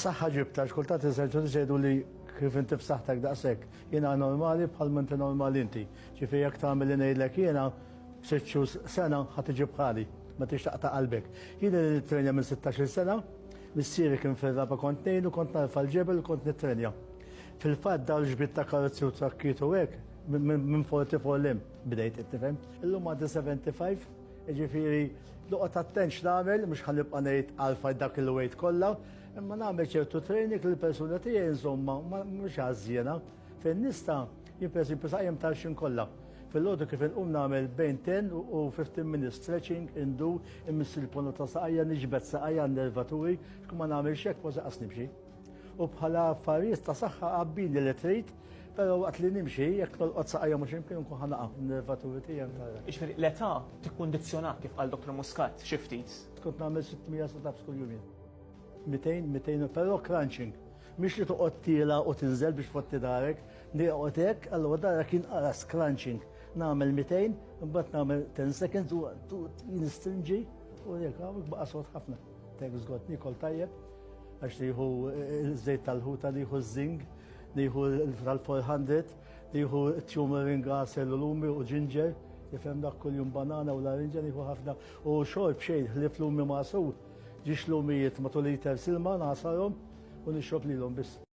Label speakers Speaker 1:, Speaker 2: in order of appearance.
Speaker 1: Saħħa ġibta, xkultat iżerġu ġedu li kif inti f'saħħtek daqshekk. Jiena normali bħal ma inti normali inti. Ġifieri jekk tagħmel li ngħidlek jiena 6 sena ħadd iġib bħali, ma tixtaq ta' qalbek. Jiena li nitrenja minn 16 sena, missieri kien fir-raba kont ngħidu, kont narfa l-ġebel u kont nitrenja. Fil-fatt dawn ġbit ta' karozzi u trakkiet u hekk minn 44 lim bdejt ittifhem. Illum għandi 75, ġifieri doqgħod attent x'nagħmel mhux ħanibqa' ngħid għalfa dak il-weight kollha, imma nagħmel ċertu training lill-persuna tiegħi insomma mhux għażjena fejn nista' jimpress saqjem tal-xin kollha. Fil-għodu kif inqum nagħmel bejn 10 u 15 minutes stretching indu immiss il-ponu ta' saqajja niġbed saqajja n-nervaturi x'kum ma nagħmel xekk ma saqas nimxi. U bħala affarijiet ta' saħħa qabbili li trid, però waqt li nimxi jekk tolqod saqajja mhux imkien nkun ħanaqa' n-nervaturi tiegħi.
Speaker 2: Jiġifieri l-età tikkundizzjonat kif qal Dr. Muscat xi ftit.
Speaker 1: Kont nagħmel 600 sit-ups kull jum. 200, però crunching. Mhix li toqgħod tiela u tinżel biex fotti darek, nieqgħod hekk, allura darek inqaras crunching. Nagħmel 200, imbagħad nagħmel 10 seconds u nistrinġi u jekk hawnhekk baqa' sod ħafna. Tek żgott nikol tajjeb għax nieħu żejt tal-ħuta, nieħu żing, nieħu tal-400, nieħu turmeric cellulumi u ginger, tifhem dak kuljum banana u larinġa nieħu ħafna u xorb xejn ħlief lumi maqsud. Ġiex lumijiet matul liter silma nasarhom u nixrob lilhom biss.